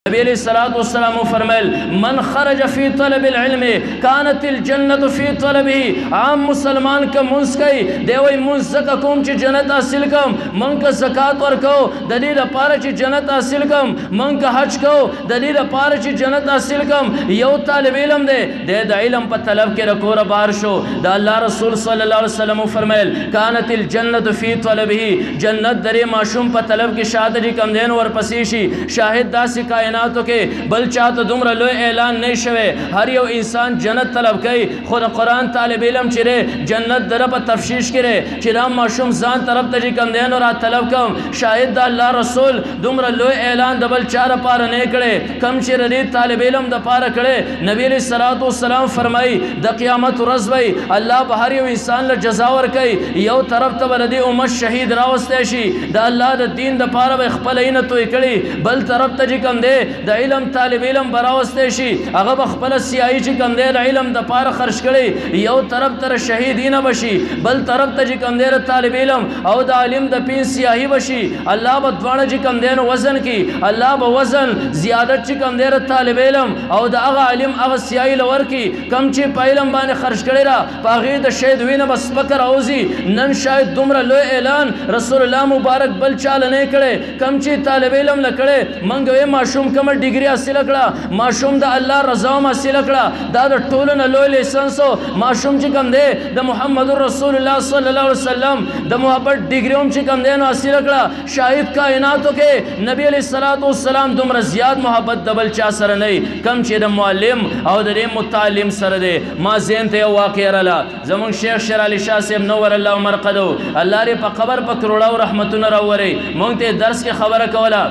نبی علیہ الصلوۃ والسلام فرمایل من خرج فی طلب العلم كانت الجنة فی طلبه عام مسلمان کا منس کئی دیوی منس زکا کوم چی جنت حاصل کم من کا زکات ورکو دلیل پارا چی جنت حاصل کم من کا حج کو دلیل پارا چی جنت حاصل کم یو طالب علم دے دا علم پا طلب کے رکور بار شو دا اللہ رسول صلی اللہ علیہ وسلم فرمایل كانت الجنة فی طلبه جنت درے معشوم پا طلب کی شاہد جی کم دین ور پسیشی شاہد دا سی کائناتو کے بل چاہتا دمرا لو اعلان نہیں شوے ہر یو انسان جنت طلب کئی خود قرآن طالب علم چرے جنت در پا تفشیش کرے چرا معشوم زان طرف تجی کم دین اور طلب کم شاہد دا اللہ رسول دمرا لو اعلان دبل چار پارا نہیں کرے کم چر ری طالب علم دا پارا کرے نبی علیہ الصلوۃ والسلام فرمائی دا قیامت رزوی اللہ بہر یو انسان لجزاور کئی یو طرف تبر دی امت شہید راوستیشی دا اللہ دا دین دا پارا بخپلین توی کری بل طرف تجی کم دے دا علم طالب علم براوستیشی اگر بخپل سیائی چی کم دے دا علم دا پارا خرش کری یو طرف تر شہیدین بشی بل طرف تجی کم دے طالب علم او دا علم دا پین سیاہی بشی اللہ با دوانہ چی کم دے وزن کی اللہ با وزن زیادت چی کم دے طالب علم او دا اغا علم اغا سیاہی لور کی کم چی پا علم بانے خرش کری را پا غیر دا شہید وین بس پکر آوزی نن شاید دمرا لو اعلان رسول اللہ مبارک بل چالنے کرے کم چی طالب علم لکڑے منگوے معشوم کمر ڈگری حاصل کڑا معشوم دا اللہ رضاوم حاصل کڑا دا دا ٹولن لو لیسنسو معشوم چی کم دے دا محمد رسول اللہ صلی اللہ علیہ وسلم دا محبت ڈگریوں چی کم دے نو حاصل کڑا شاہد کائناتو کے نبی علیہ الصلوۃ والسلام دمرا زیاد محبت دبل چا سر نہیں کم چی دا معلم او دا متعلم سر دے ما زین تے واقع رلا زمان شیخ شیر علی شاہ سے نور اللہ عمر قدو اللہ ری پا قبر پا کروڑا و رحمتون راوری مونگتے درس کے خبر کولا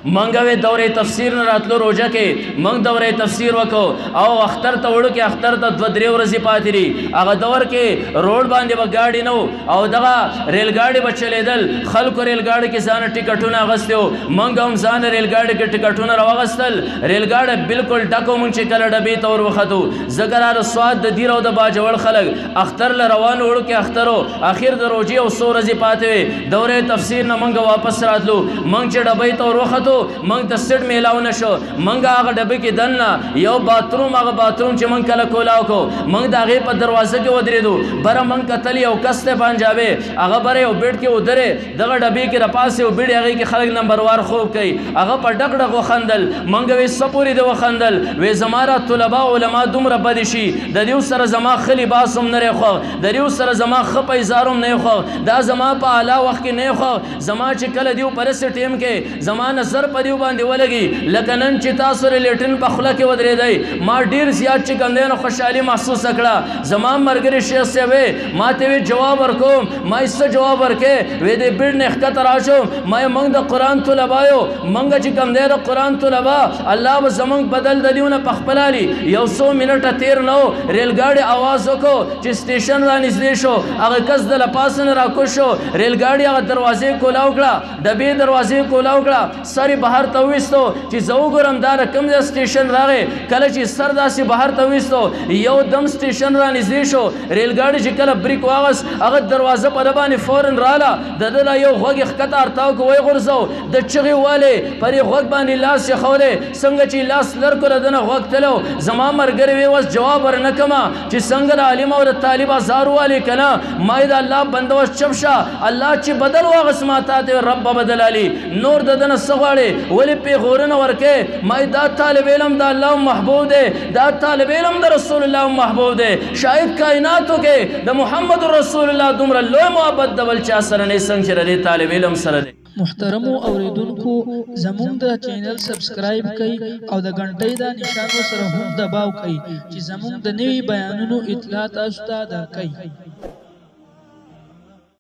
منگوے دورے تفسیر نراتلو روجہ کے منگ دورے تفسیر وکو او اختر تا وڑو کے اختر تا دو دریو رزی پاتی ری اگا دور کے روڈ باندے با گاڑی نو او دغا ریل گاڑی با چلے دل خلق ریل گاڑی کے زان ٹکٹونا اغستے ہو منگ ہم زان ریل گاڑی کے ٹکٹونا رو اغسطل ریل گاڑی بالکل ڈکو من چے کل ڈبی تور وخطو زگرار سواد دا دیر او دا باجوڑ خلق اختر لروان وڑو کے اخترو آخر دا روجی او سو رزی پاتے ہوئے دورے تفسیر نا منگ واپس راتلو منگ چے ڈبی تور وخطو منگ تا سٹ میلاو نشو منگ آغا ڈبی کی دننا یو باتروم آغا باتروم چی منگ کلا کولاو کو منگ دا غیب پا دروازہ کے ودری دو برا منگ کتلی او کستے پانجابے آغا برے او بیٹ کے ادرے دغا ڈبی کی رپاسے او بیڑی آغی کی خلق نمبروار خوب کئی آغا پا ڈک ڈک وخندل منگ وی سپوری دو وخندل وی زمارا طلباء علماء دوم ربدشی دا دیو سر زما خلی باسم نرے خواه دا دیو سر زما خپ ایزارم نئے خواه دا زما پا علا وقت کی نئے خواه زما چی کل دیو پرس ٹیم کے زما نظر پا دیو باندے ولگی لکنن چی تاثر لیٹن پا خلا کے ودرے دائی ما دیر زیاد چی کندین خوشحالی محسوس اکڑا زمان مرگری شیخ سے وے ما تیوی جواب ورکو ما اس سے جواب ورکے وے دے بیڑ نخکت راشو ما منگ دا قرآن طلبایو منگ چی کندے دا قرآن طلبا اللہ با زمان بدل دلیونا پخپلالی یو سو منٹ تیر نو ریل گاڑی آوازو کو چی سٹیشن را نزدی شو اگر کس دل پاسن را کشو ریل گاڑی اگر دروازے کولاو کڑا ڈبی دروازے کولاو کڑا ساری بہر تویستو چی زو گرم دار کم دا سٹیشن راگے کل چی سر دا سی بہر تویستو یو دم سٹیشن را نزدی شو ریل گاڑی چی کل بریک واغس اگر دروازہ پا دبانی فورن رالا ددلا یو غوگ اخکتار تاو کو وی غرزو دا چغی والے پری غوگ بانی لاس یا خولے سنگ چی لاس لرکو ردنا غوگ تلو زمان مرگر ویواز جواب ورنکما چی سنگ دا علم اور طالبہ زارو والی کنا مائدہ اللہ بندوش چپشا اللہ چی بدل واغس ماتاتے رب بدل علی نور ددنا سغوڑے ولی پی غورن ورکے مائی دا طالب علم دا اللہ محبوب دے دا طالب علم دا رسول اللہ محبوب دے شاید کائناتو کے دا محمد رسول اللہ دمرا لوی محبت دا بلچا سرنے سنگ چر دے طالب علم سر دے محترم اوریدن کو زمون دا چینل سبسکرائب کئی او دا گھنٹی دا نشان و سر هم دباو کئی چی زمون دا نوی بیانونو اطلاعات استا دا کئی